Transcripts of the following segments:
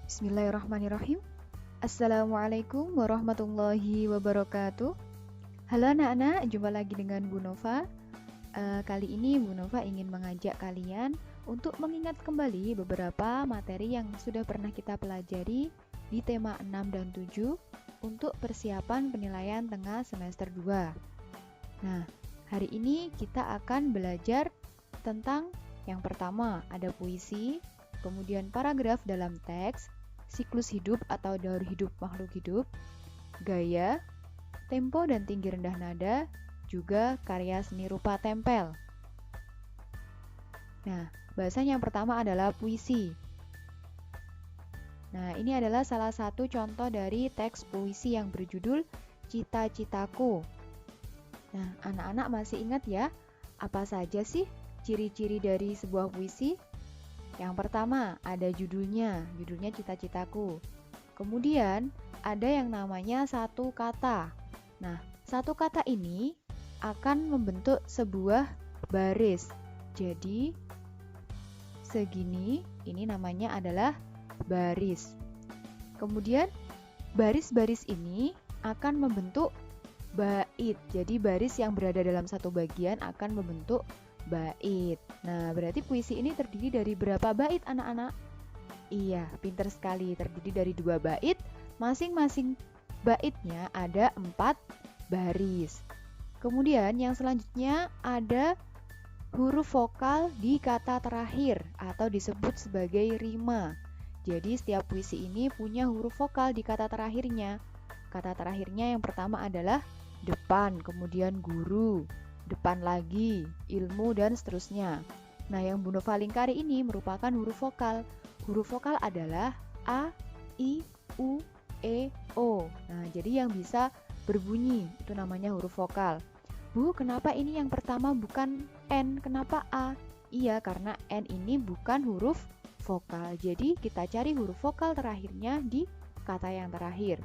Bismillahirrahmanirrahim. Assalamualaikum warahmatullahi wabarakatuh. Halo anak-anak, jumpa lagi dengan Bu Nova. Kali ini Bu Nova ingin mengajak kalian untuk mengingat kembali beberapa materi yang sudah pernah kita pelajari di tema 6 dan 7 untuk persiapan penilaian tengah semester 2. Nah, hari ini kita akan belajar tentang yang pertama ada puisi, kemudian paragraf dalam teks, siklus hidup atau daur hidup makhluk hidup, gaya, tempo dan tinggi rendah nada, juga karya seni rupa tempel. Nah, bahasan yang pertama adalah puisi. Nah, ini adalah salah satu contoh dari teks puisi yang berjudul Cita-Citaku. Nah, anak-anak masih ingat ya, apa saja sih ciri-ciri dari sebuah puisi? Yang pertama, ada judulnya Cita-Citaku. Kemudian, ada yang namanya satu kata. Nah, satu kata ini akan membentuk sebuah baris. Jadi, segini, ini namanya adalah baris. Kemudian, baris-baris ini akan membentuk bait. Jadi, baris yang berada dalam satu bagian akan membentuk bait. Nah, berarti puisi ini terdiri dari berapa bait anak-anak? Iya, pinter sekali. Terdiri dari 2 bait. Masing-masing baitnya ada 4 baris. Kemudian yang selanjutnya ada huruf vokal di kata terakhir atau disebut sebagai rima. Jadi setiap puisi ini punya huruf vokal di kata terakhirnya. Kata terakhirnya yang pertama adalah depan, kemudian guru, depan lagi, ilmu, dan seterusnya. Nah, yang Bu Nova lingkari ini merupakan huruf vokal. Huruf vokal adalah A, I, U, E, O. Nah, jadi yang bisa berbunyi, itu namanya huruf vokal. Bu, kenapa ini yang pertama bukan N? Kenapa A? Iya, karena N ini bukan huruf vokal. Jadi, kita cari huruf vokal terakhirnya di kata yang terakhir.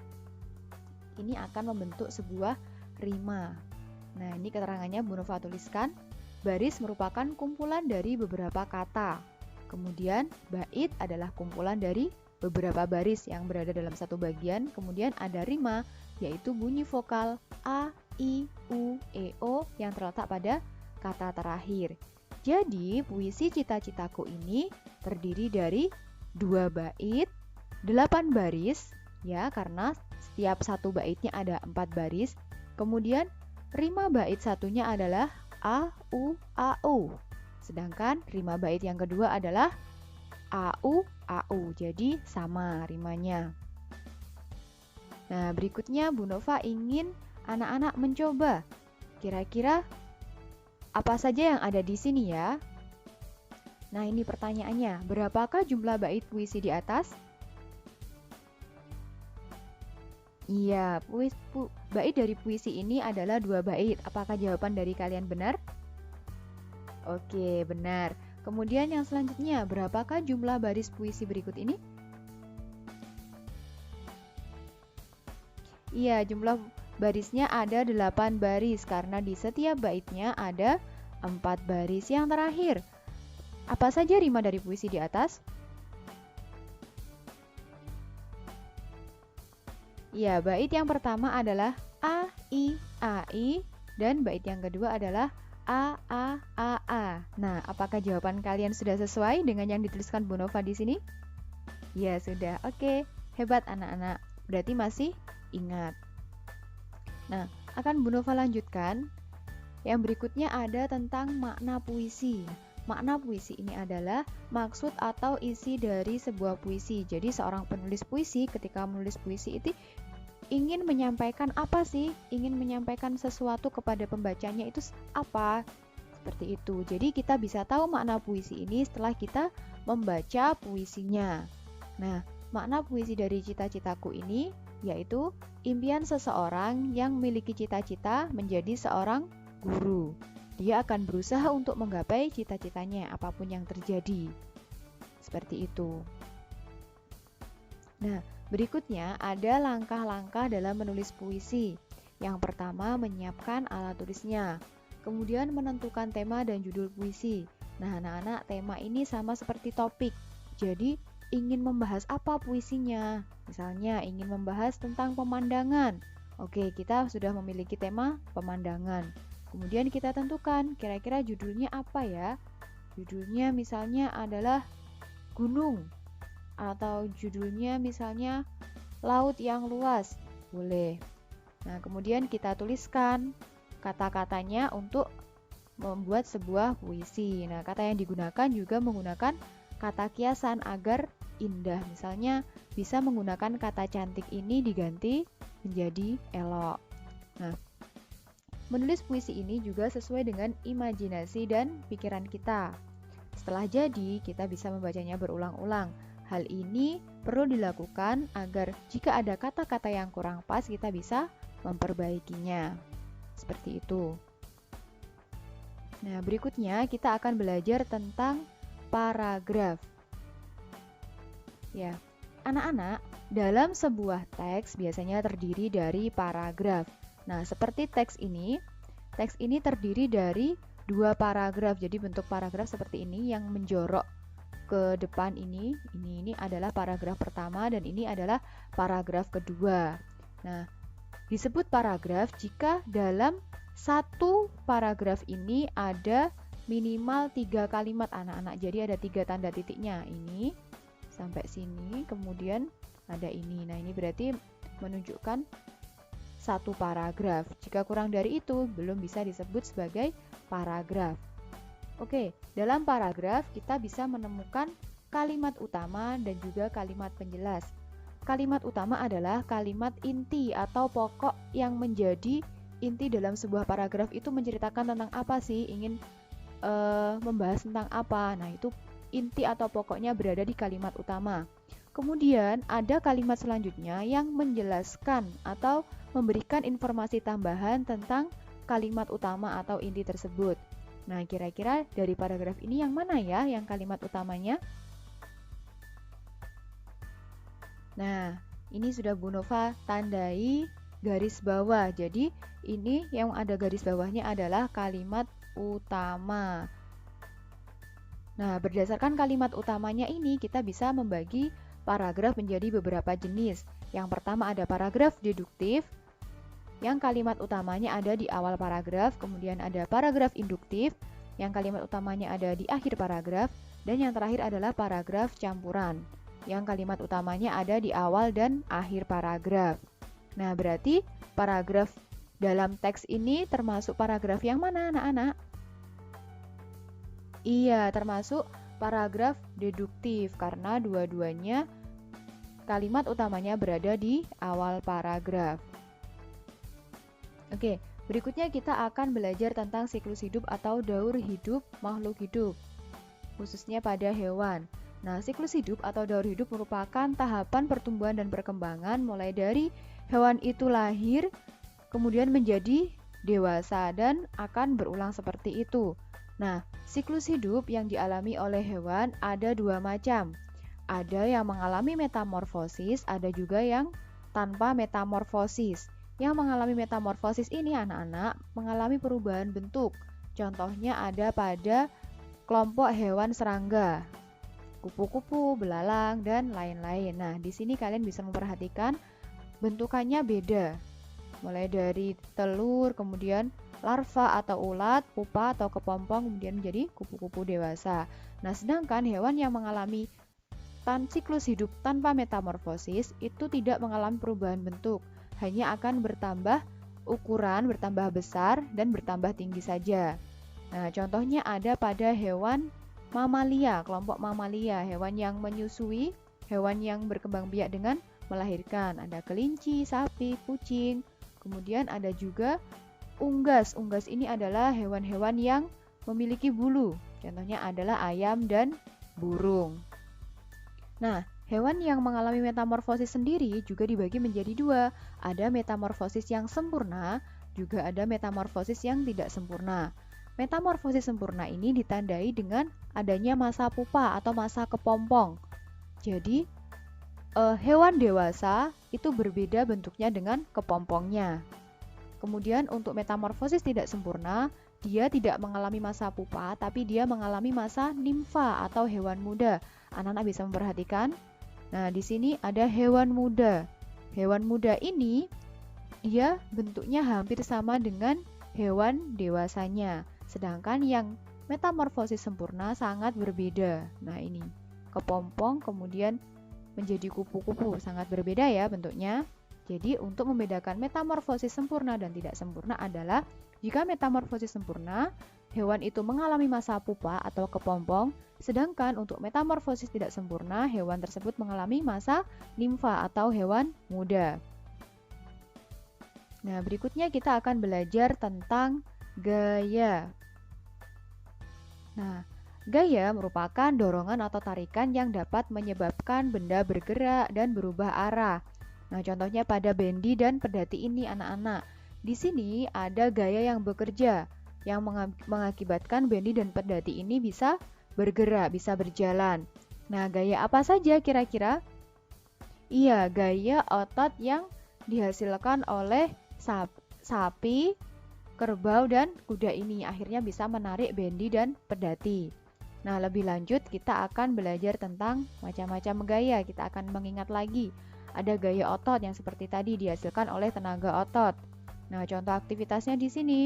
Ini akan membentuk sebuah rima. Nah, ini keterangannya Bu Nova tuliskan. Baris merupakan kumpulan dari beberapa kata. Kemudian, bait adalah kumpulan dari beberapa baris yang berada dalam satu bagian. Kemudian ada rima, yaitu bunyi vokal A, I, U, E, O yang terletak pada kata terakhir. Jadi, puisi Cita-Citaku ini terdiri dari 2 bait, 8 baris, ya, karena setiap satu baitnya ada 4 baris. Kemudian, rima bait satunya adalah A, U, A, U. Sedangkan rima bait yang kedua adalah A, U, A, U. Jadi sama rimanya. Nah, berikutnya Bu Nova ingin anak-anak mencoba. Kira-kira apa saja yang ada di sini ya? Nah, ini pertanyaannya. Berapakah jumlah bait puisi di atas? Iya, bait dari puisi ini adalah 2 bait. Apakah jawaban dari kalian benar? Oke, benar. Kemudian yang selanjutnya, berapakah jumlah baris puisi berikut ini? Iya, jumlah barisnya ada 8 baris karena di setiap baitnya ada 4 baris. Yang terakhir, apa saja rima dari puisi di atas? Ya, bait yang pertama adalah A, I, dan bait yang kedua adalah A, A. Nah, apakah jawaban kalian sudah sesuai dengan yang dituliskan Bu Nova di sini? Ya, sudah. Oke, hebat anak-anak. Berarti masih ingat. Nah, akan Bu Nova lanjutkan. Yang berikutnya ada tentang makna puisi. Makna puisi ini adalah maksud atau isi dari sebuah puisi. Jadi seorang penulis puisi ketika menulis puisi itu ingin menyampaikan apa sih? Ingin menyampaikan sesuatu kepada pembacanya itu apa? Seperti itu. Jadi kita bisa tahu makna puisi ini setelah kita membaca puisinya. Nah, makna puisi dari Cita-Citaku ini yaitu impian seseorang yang memiliki cita-cita menjadi seorang guru. Dia akan berusaha untuk menggapai cita-citanya apapun yang terjadi. Seperti itu. Nah, berikutnya ada langkah-langkah dalam menulis puisi. Yang pertama, menyiapkan alat tulisnya. Kemudian menentukan tema dan judul puisi. Nah, anak-anak, tema ini sama seperti topik. Jadi, ingin membahas apa puisinya. Misalnya ingin membahas tentang pemandangan. Oke, kita sudah memiliki tema pemandangan. Kemudian kita tentukan kira-kira judulnya apa ya. Judulnya misalnya adalah gunung, atau judulnya misalnya laut yang luas. Boleh. Nah, kemudian kita tuliskan kata-katanya untuk membuat sebuah puisi. Nah, kata yang digunakan juga menggunakan kata kiasan agar indah. Misalnya bisa menggunakan kata cantik ini diganti menjadi elok. Nah, menulis puisi ini juga sesuai dengan imajinasi dan pikiran kita. Setelah jadi, kita bisa membacanya berulang-ulang. Hal ini perlu dilakukan agar jika ada kata-kata yang kurang pas, kita bisa memperbaikinya. Seperti itu. Nah, berikutnya kita akan belajar tentang paragraf. Ya, anak-anak, dalam sebuah teks biasanya terdiri dari paragraf. Nah, seperti teks ini terdiri dari 2 paragraf. Jadi bentuk paragraf seperti ini yang menjorok ke depan ini adalah paragraf pertama dan ini adalah paragraf kedua. Nah, disebut paragraf jika dalam satu paragraf ini ada minimal 3 kalimat anak-anak. Jadi ada 3 tanda titiknya. Ini sampai sini, kemudian ada ini. Nah, ini berarti menunjukkan satu paragraf. Jika kurang dari itu, belum bisa disebut sebagai paragraf. Oke, dalam paragraf kita bisa menemukan kalimat utama dan juga kalimat penjelas. Kalimat utama adalah kalimat inti atau pokok yang menjadi inti dalam sebuah paragraf. Itu menceritakan tentang apa sih, ingin membahas tentang apa. Nah, itu inti atau pokoknya berada di kalimat utama. Kemudian ada kalimat selanjutnya yang menjelaskan atau memberikan informasi tambahan tentang kalimat utama atau inti tersebut. Nah, kira-kira dari paragraf ini yang mana ya yang kalimat utamanya? Nah, ini sudah Bu Nova tandai garis bawah. Jadi, ini yang ada garis bawahnya adalah kalimat utama. Nah, berdasarkan kalimat utamanya ini kita bisa membagi paragraf menjadi beberapa jenis. Yang pertama ada paragraf deduktif, yang kalimat utamanya ada di awal paragraf. Kemudian ada paragraf induktif, yang kalimat utamanya ada di akhir paragraf. Dan yang terakhir adalah paragraf campuran, yang kalimat utamanya ada di awal dan akhir paragraf. Nah, berarti paragraf dalam teks ini termasuk paragraf yang mana, anak-anak? Iya, termasuk paragraf deduktif karena dua-duanya kalimat utamanya berada di awal paragraf. Oke, berikutnya kita akan belajar tentang siklus hidup atau daur hidup makhluk hidup, khususnya pada hewan. Nah, siklus hidup atau daur hidup merupakan tahapan pertumbuhan dan perkembangan mulai dari hewan itu lahir, kemudian menjadi dewasa dan akan berulang seperti itu. Nah, siklus hidup yang dialami oleh hewan ada 2 macam. Ada yang mengalami metamorfosis, ada juga yang tanpa metamorfosis. Yang mengalami metamorfosis ini anak-anak mengalami perubahan bentuk. Contohnya ada pada kelompok hewan serangga, kupu-kupu, belalang, dan lain-lain. Nah, di sini kalian bisa memperhatikan bentukannya beda. Mulai dari telur, kemudian larva atau ulat, pupa atau kepompong, kemudian menjadi kupu-kupu dewasa. Nah, sedangkan hewan yang mengalami siklus hidup tanpa metamorfosis itu tidak mengalami perubahan bentuk, hanya akan bertambah ukuran, bertambah besar, dan bertambah tinggi saja. Nah, contohnya ada pada hewan mamalia, kelompok mamalia, hewan yang menyusui, hewan yang berkembang biak dengan melahirkan. Ada kelinci, sapi, kucing, kemudian ada juga unggas. Unggas ini adalah hewan-hewan yang memiliki bulu. Contohnya adalah ayam dan burung. Nah, hewan yang mengalami metamorfosis sendiri juga dibagi menjadi 2. Ada metamorfosis yang sempurna, juga ada metamorfosis yang tidak sempurna. Metamorfosis sempurna ini ditandai dengan adanya masa pupa atau masa kepompong. Jadi, hewan dewasa itu berbeda bentuknya dengan kepompongnya. Kemudian untuk metamorfosis tidak sempurna, dia tidak mengalami masa pupa, tapi dia mengalami masa nimfa atau hewan muda. Anak-anak bisa memperhatikan. Nah, di sini ada hewan muda. Hewan muda ini dia bentuknya hampir sama dengan hewan dewasanya. Sedangkan yang metamorfosis sempurna sangat berbeda. Nah, ini kepompong kemudian menjadi kupu-kupu, sangat berbeda ya bentuknya. Jadi untuk membedakan metamorfosis sempurna dan tidak sempurna adalah jika metamorfosis sempurna, hewan itu mengalami masa pupa atau kepompong, sedangkan untuk metamorfosis tidak sempurna, hewan tersebut mengalami masa nimfa atau hewan muda. Nah, berikutnya kita akan belajar tentang gaya. Nah, gaya merupakan dorongan atau tarikan yang dapat menyebabkan benda bergerak dan berubah arah. Nah, contohnya pada bendi dan pedati ini anak-anak. Di sini ada gaya yang bekerja, yang mengakibatkan bendi dan pedati ini bisa bergerak, bisa berjalan. Nah, gaya apa saja kira-kira? Iya, gaya otot yang dihasilkan oleh sapi, kerbau, dan kuda ini akhirnya bisa menarik bendi dan pedati. Nah, lebih lanjut kita akan belajar tentang macam-macam gaya. Kita akan mengingat lagi. Ada gaya otot yang seperti tadi dihasilkan oleh tenaga otot. Nah, contoh aktivitasnya di sini.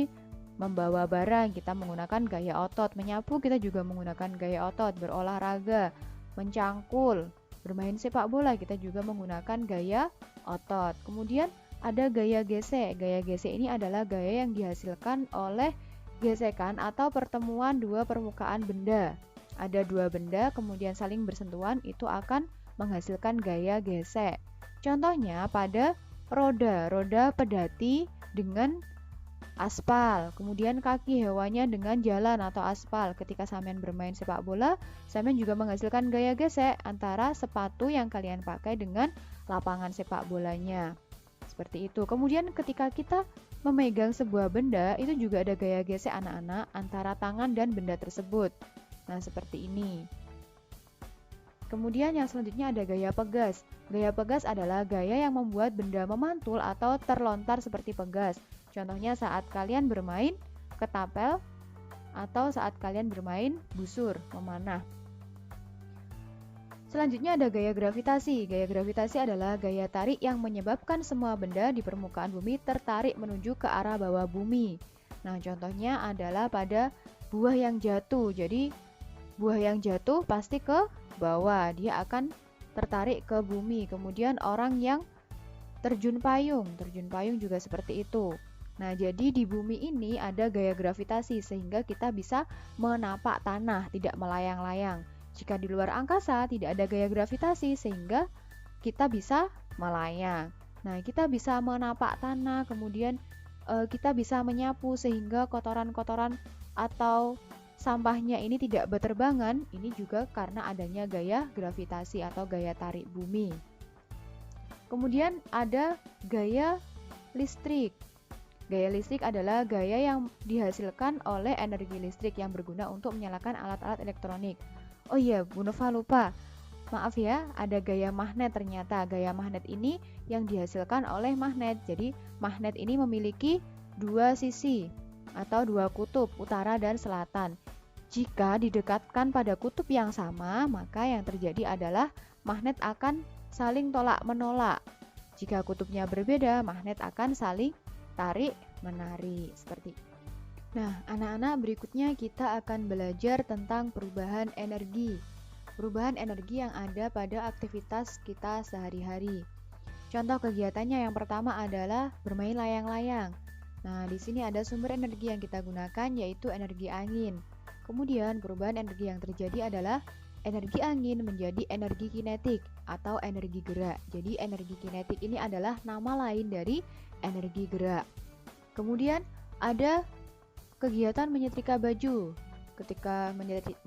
Membawa barang kita menggunakan gaya otot, menyapu kita juga menggunakan gaya otot, berolahraga, mencangkul, bermain sepak bola kita juga menggunakan gaya otot. Kemudian ada gaya gesek. Gaya gesek ini adalah gaya yang dihasilkan oleh gesekan atau pertemuan dua permukaan benda. Ada dua benda kemudian saling bersentuhan, itu akan menghasilkan gaya gesek. Contohnya pada roda pedati dengan aspal, kemudian kaki hewannya dengan jalan atau aspal. Ketika sampean bermain sepak bola, sampean juga menghasilkan gaya gesek antara sepatu yang kalian pakai dengan lapangan sepak bolanya. Seperti itu. Kemudian ketika kita memegang sebuah benda, itu juga ada gaya gesek anak-anak antara tangan dan benda tersebut. Nah, seperti ini. Kemudian yang selanjutnya ada gaya pegas. Gaya pegas adalah gaya yang membuat benda memantul atau terlontar seperti pegas. Contohnya saat kalian bermain ketapel atau saat kalian bermain busur, memanah. Selanjutnya ada gaya gravitasi. Gaya gravitasi adalah gaya tarik yang menyebabkan semua benda di permukaan bumi tertarik menuju ke arah bawah bumi. Nah, contohnya adalah pada buah yang jatuh. Jadi, buah yang jatuh pasti ke bawah, dia akan tertarik ke bumi. Kemudian orang yang terjun payung juga seperti itu. Nah, jadi di bumi ini ada gaya gravitasi sehingga kita bisa menapak tanah, tidak melayang-layang. Jika di luar angkasa tidak ada gaya gravitasi sehingga kita bisa melayang. Nah, kita bisa menapak tanah, kemudian kita bisa menyapu sehingga kotoran-kotoran atau sampahnya ini tidak berterbangan. Ini juga karena adanya gaya gravitasi atau gaya tarik bumi. Kemudian ada gaya listrik. Gaya listrik adalah gaya yang dihasilkan oleh energi listrik yang berguna untuk menyalakan alat-alat elektronik. Oh iya, Bu Nova lupa. Maaf ya, ada gaya magnet ternyata. Gaya magnet ini yang dihasilkan oleh magnet. Jadi, magnet ini memiliki dua sisi atau dua kutub, utara dan selatan. Jika didekatkan pada kutub yang sama, maka yang terjadi adalah magnet akan saling tolak-menolak. Jika kutubnya berbeda, magnet akan saling tarik-menarik seperti itu. Nah, anak-anak, berikutnya kita akan belajar tentang perubahan energi. Perubahan energi yang ada pada aktivitas kita sehari-hari. Contoh kegiatannya yang pertama adalah bermain layang-layang. Nah, di sini ada sumber energi yang kita gunakan yaitu energi angin. Kemudian perubahan energi yang terjadi adalah energi angin menjadi energi kinetik atau energi gerak. Jadi energi kinetik ini adalah nama lain dari energi gerak. Kemudian ada kegiatan menyetrika baju. Ketika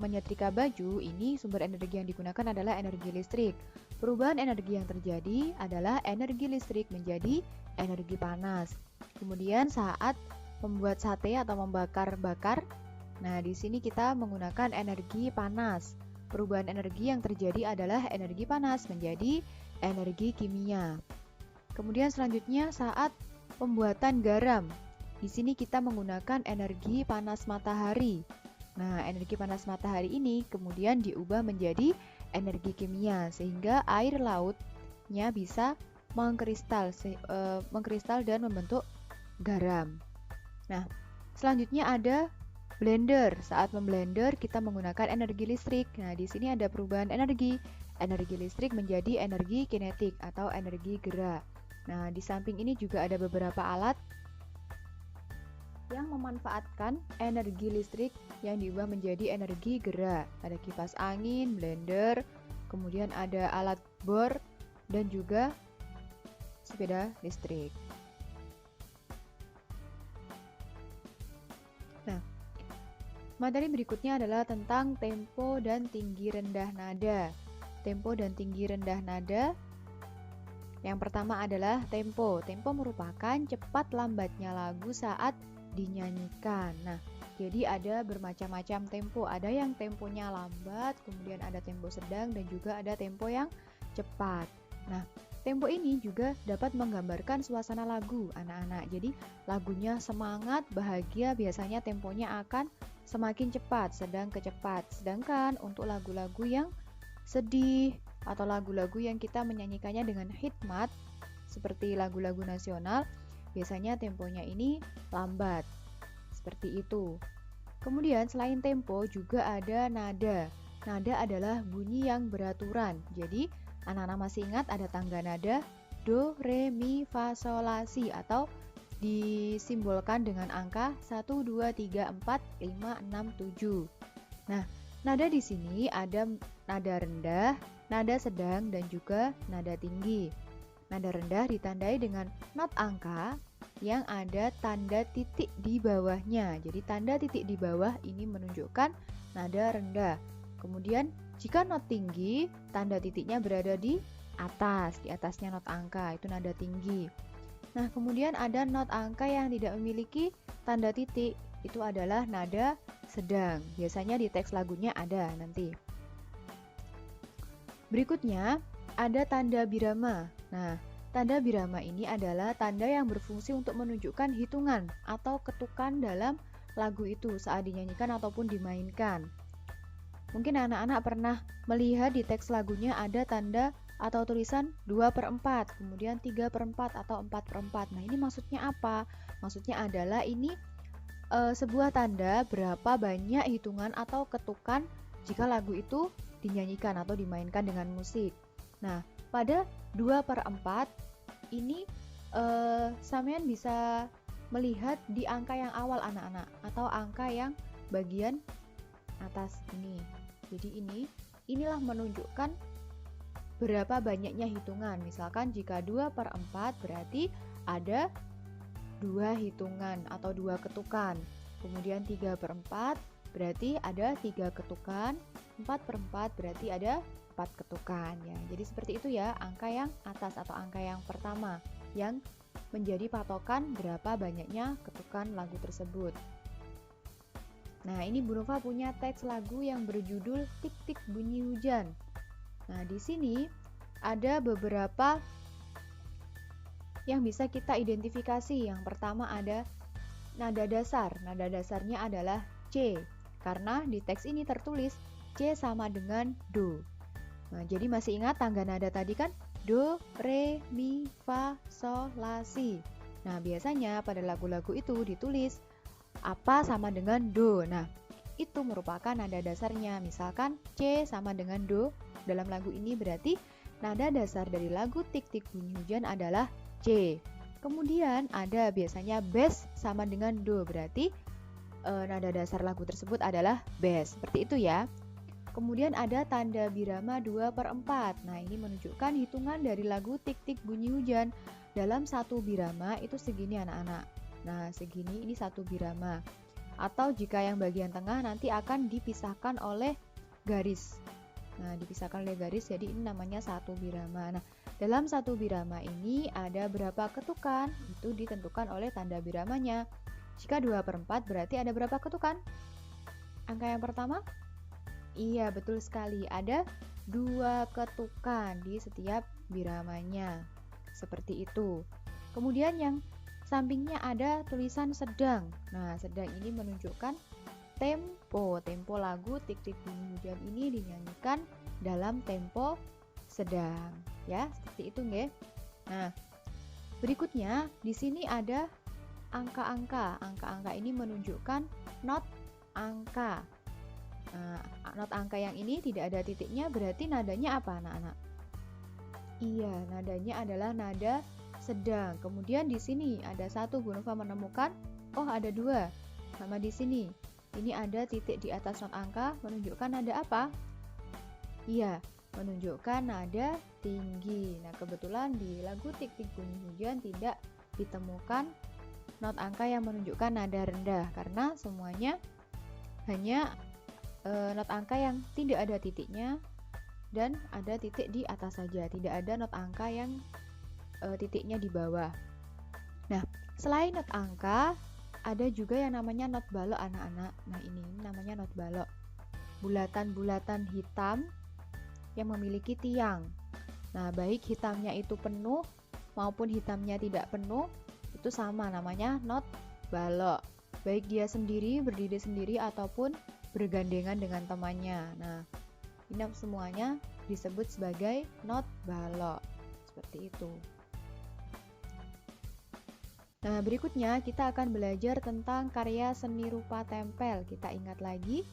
menyetrika baju, ini sumber energi yang digunakan adalah energi listrik. Perubahan energi yang terjadi adalah energi listrik menjadi energi panas. Kemudian saat membuat sate atau membakar-bakar, nah di sini kita menggunakan energi panas. Perubahan energi yang terjadi adalah energi panas menjadi energi kimia. Kemudian selanjutnya saat pembuatan garam. Di sini kita menggunakan energi panas matahari. Nah, energi panas matahari ini kemudian diubah menjadi energi kimia sehingga air lautnya bisa mengkristal dan membentuk garam. Nah, selanjutnya ada blender. Saat memblender kita menggunakan energi listrik. Nah, di sini ada perubahan energi. Energi listrik menjadi energi kinetik atau energi gerak. Nah, di samping ini juga ada beberapa alat yang memanfaatkan energi listrik yang diubah menjadi energi gerak. Ada kipas angin, blender, kemudian ada alat bor, dan juga sepeda listrik. Nah, materi berikutnya adalah tentang tempo dan tinggi rendah nada. Tempo dan tinggi rendah nada. Yang pertama adalah tempo. Tempo merupakan cepat lambatnya lagu saat dinyanyikan. Nah, jadi ada bermacam-macam tempo. Ada yang temponya lambat, kemudian ada tempo sedang, dan juga ada tempo yang cepat. Nah, tempo ini juga dapat menggambarkan suasana lagu anak-anak. Jadi, lagunya semangat, bahagia, biasanya temponya akan semakin cepat, sedang ke cepat. Sedangkan untuk lagu-lagu yang sedih atau lagu-lagu yang kita menyanyikannya dengan hikmat, seperti lagu-lagu nasional, biasanya temponya ini lambat, seperti itu. Kemudian selain tempo juga ada nada. Nada adalah bunyi yang beraturan. Jadi anak-anak masih ingat ada tangga nada do, re, mi, fa, sol, la, si atau disimbolkan dengan angka 1, 2, 3, 4, 5, 6, 7. Nah, nada di sini ada nada rendah, nada sedang, dan juga nada tinggi. Nada rendah ditandai dengan not angka yang ada tanda titik di bawahnya. Jadi tanda titik di bawah ini menunjukkan nada rendah. Kemudian jika not tinggi, tanda titiknya berada di atasnya not angka, itu nada tinggi. Nah, kemudian ada not angka yang tidak memiliki tanda titik, itu adalah nada sedang. Biasanya di teks lagunya ada nanti. Berikutnya ada tanda birama. Nah, tanda birama ini adalah tanda yang berfungsi untuk menunjukkan hitungan atau ketukan dalam lagu itu saat dinyanyikan ataupun dimainkan. Mungkin anak-anak pernah melihat di teks lagunya ada tanda atau tulisan 2/4, kemudian 3/4 atau 4/4. Nah, ini maksudnya apa? Maksudnya adalah ini sebuah tanda berapa banyak hitungan atau ketukan jika lagu itu dinyanyikan atau dimainkan dengan musik. Nah, pada 2/4 ini sampean bisa melihat di angka yang awal anak-anak atau angka yang bagian atas ini. Jadi inilah menunjukkan berapa banyaknya hitungan. Misalkan jika 2/4 berarti ada 2 hitungan atau 2 ketukan. Kemudian 3/4 berarti ada 3 ketukan. 4/4 berarti ada 4 ketukan ya. Jadi seperti itu ya, angka yang atas atau angka yang pertama yang menjadi patokan berapa banyaknya ketukan lagu tersebut. Nah, ini Bu Nova punya teks lagu yang berjudul Tik Tik Bunyi Hujan. Nah, di sini ada beberapa yang bisa kita identifikasi. Yang pertama ada nada dasar. Nada dasarnya adalah C, karena di teks ini tertulis C sama dengan Do. Nah, jadi masih ingat tangga nada tadi kan? Do, re, mi, fa, sol, la, si. Nah, biasanya pada lagu-lagu itu ditulis apa sama dengan Do. Nah, itu merupakan nada dasarnya. Misalkan C sama dengan Do dalam lagu ini berarti nada dasar dari lagu Tik Tik Bunyi Hujan adalah C. Kemudian ada biasanya bass sama dengan Do, berarti nada dasar lagu tersebut adalah bass. Seperti itu ya. Kemudian ada tanda birama 2/4. Nah, ini menunjukkan hitungan dari lagu Tik Tik Bunyi Hujan. Dalam satu birama itu segini anak-anak. Nah, segini ini satu birama. Atau jika yang bagian tengah nanti akan dipisahkan oleh garis. Nah, dipisahkan oleh garis, jadi ini namanya satu birama. Nah, dalam satu birama ini ada berapa ketukan? Itu ditentukan oleh tanda biramanya. Jika 2/4 berarti ada berapa ketukan? Angka yang pertama? Iya, betul sekali. Ada 2 ketukan di setiap biramanya. Seperti itu. Kemudian yang sampingnya ada tulisan sedang. Nah, sedang ini menunjukkan tempo. Tempo lagu Tik-Tik Bunyi Hujan ini dinyanyikan dalam tempo sedang, ya, seperti itu nggih. Nah, berikutnya di sini ada angka-angka. Angka-angka ini menunjukkan not angka. Nah, not angka yang ini tidak ada titiknya, berarti nadanya apa, anak-anak? Iya, nadanya adalah nada sedang. Kemudian di sini ada satu, Bu Nova menemukan, oh ada dua, sama di sini. Ini ada titik di atas not angka, menunjukkan nada apa? Iya, menunjukkan nada tinggi. Nah, kebetulan di lagu Tik-Tik Bunyi Hujan tidak ditemukan not angka yang menunjukkan nada rendah, karena semuanya hanya not angka yang tidak ada titiknya dan ada titik di atas saja, tidak ada not angka yang titiknya di bawah. Nah, selain not angka, ada juga yang namanya not balok, anak-anak. Nah, ini namanya not balok. Bulatan-bulatan hitam yang memiliki tiang. Nah, baik hitamnya itu penuh maupun hitamnya tidak penuh, itu sama, namanya not balok. Baik dia sendiri, berdiri sendiri, ataupun bergandengan dengan temannya. Nah, ini semuanya disebut sebagai not balok. Seperti itu. Nah, berikutnya kita akan belajar tentang karya seni rupa tempel. Kita ingat lagi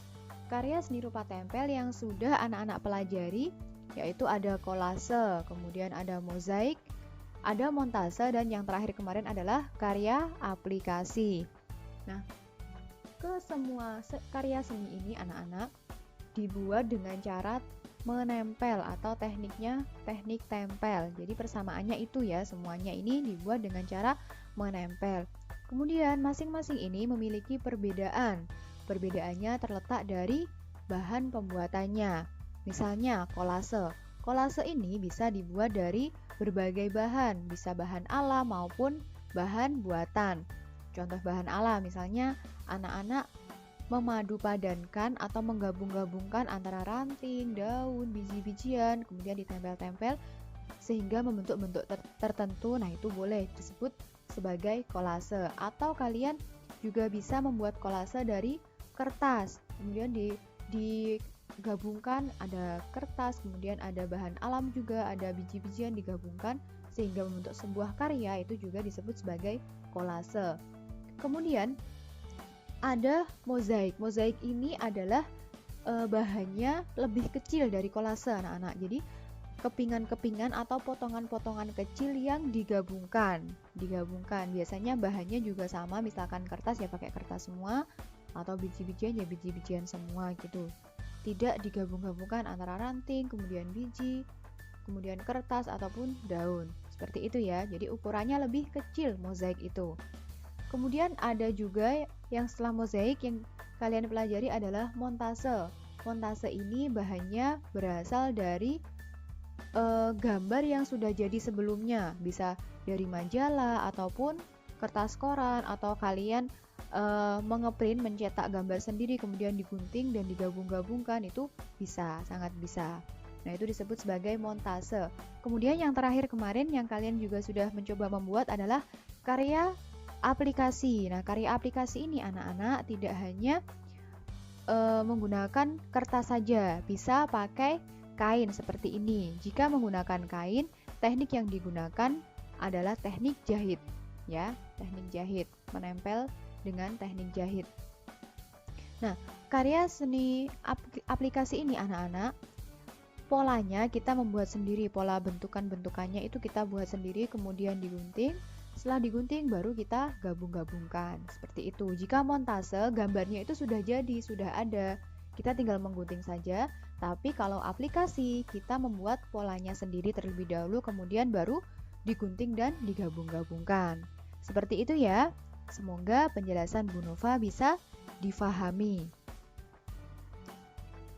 karya seni rupa tempel yang sudah anak-anak pelajari, yaitu ada kolase, kemudian ada mozaik, ada montase, dan yang terakhir kemarin adalah karya aplikasi. Nah, ke semua karya seni ini anak-anak dibuat dengan cara menempel atau tekniknya teknik tempel. Jadi persamaannya itu ya, semuanya ini dibuat dengan cara menempel. Kemudian masing-masing ini memiliki perbedaan. Perbedaannya terletak dari bahan pembuatannya. Misalnya kolase. Kolase ini bisa dibuat dari berbagai bahan, bisa bahan alam maupun bahan buatan. Contoh bahan alam misalnya anak-anak memadupadankan atau menggabung-gabungkan antara ranting, daun, biji-bijian, kemudian ditempel-tempel sehingga membentuk bentuk tertentu. Nah, itu boleh disebut sebagai kolase. Atau kalian juga bisa membuat kolase dari kertas, kemudian digabungkan, ada kertas, kemudian ada bahan alam juga, ada biji-bijian digabungkan sehingga membentuk sebuah karya, itu juga disebut sebagai kolase. Kemudian ada mozaik. Mozaik ini adalah bahannya lebih kecil dari kolase, anak-anak. Jadi kepingan-kepingan atau potongan-potongan kecil yang digabungkan. Biasanya bahannya juga sama, misalkan kertas ya pakai kertas semua, atau biji-bijian ya biji-bijian semua gitu. Tidak digabung-gabungkan antara ranting, kemudian biji, kemudian kertas ataupun daun. Seperti itu ya. Jadi ukurannya lebih kecil mozaik itu. Kemudian ada juga yang setelah mozaik yang kalian pelajari adalah montase. Montase ini bahannya berasal dari gambar yang sudah jadi sebelumnya, bisa dari majalah ataupun kertas koran, atau kalian mengeprint, mencetak gambar sendiri kemudian digunting dan digabung-gabungkan, itu bisa, sangat bisa. Nah, itu disebut sebagai montase. Kemudian yang terakhir kemarin yang kalian juga sudah mencoba membuat adalah karya aplikasi. Nah, karya aplikasi ini anak-anak tidak hanya menggunakan kertas saja, bisa pakai kain seperti ini. Jika menggunakan kain, teknik yang digunakan adalah teknik jahit, ya, teknik jahit, menempel dengan teknik jahit. Nah, karya seni aplikasi ini anak-anak, polanya kita membuat sendiri, pola bentukan-bentukannya itu kita buat sendiri, kemudian digunting. Setelah digunting baru kita gabung-gabungkan, seperti itu. Jika montase, gambarnya itu sudah jadi, sudah ada, kita tinggal menggunting saja. Tapi kalau aplikasi, kita membuat polanya sendiri terlebih dahulu, kemudian baru digunting dan digabung-gabungkan. Seperti itu ya. Semoga penjelasan Bu Nova bisa difahami.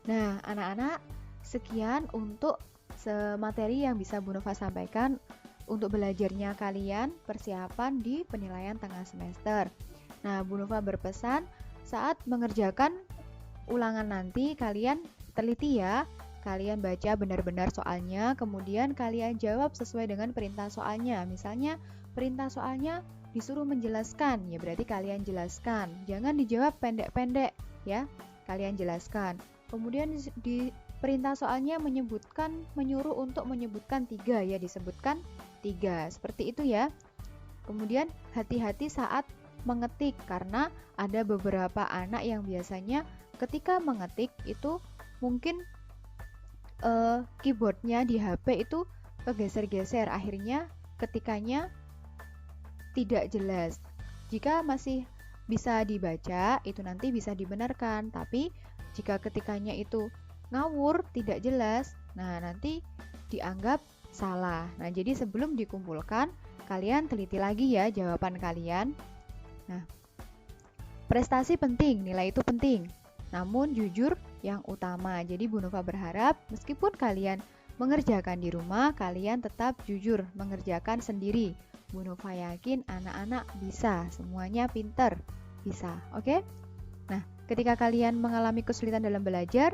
Nah, anak-anak, sekian untuk materi yang bisa Bu Nova sampaikan untuk belajarnya kalian, persiapan di penilaian tengah semester. Nah, Bu Nova berpesan saat mengerjakan ulangan nanti kalian teliti ya, kalian baca benar-benar soalnya, kemudian kalian jawab sesuai dengan perintah soalnya. Misalnya perintah soalnya disuruh menjelaskan, ya berarti kalian jelaskan. Jangan dijawab pendek-pendek, ya. Kalian jelaskan. Kemudian di perintah soalnya menyuruh untuk menyebutkan 3, ya, disebutkan 3. Seperti itu ya. Kemudian hati-hati saat mengetik, karena ada beberapa anak yang biasanya ketika mengetik itu mungkin keyboardnya di HP itu kegeser-geser, akhirnya ketikanya tidak jelas. Jika masih bisa dibaca, itu nanti bisa dibenarkan, tapi jika ketikanya itu ngawur, tidak jelas, nah nanti dianggap salah. Nah, jadi sebelum dikumpulkan, kalian teliti lagi ya jawaban kalian. Nah, prestasi penting, nilai itu penting, namun jujur yang utama. Jadi Bu Nova berharap meskipun kalian mengerjakan di rumah, kalian tetap jujur mengerjakan sendiri. Bu Nova yakin anak-anak bisa, semuanya pinter, bisa, oke? Nah, ketika kalian mengalami kesulitan dalam belajar,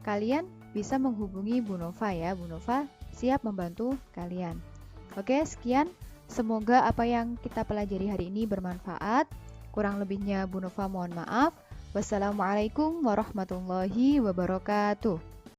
kalian bisa menghubungi Bu Nova ya. Bu Nova siap membantu kalian. Oke, sekian. Semoga apa yang kita pelajari hari ini bermanfaat. Kurang lebihnya Bu Nova mohon maaf. Wassalamualaikum warahmatullahi wabarakatuh.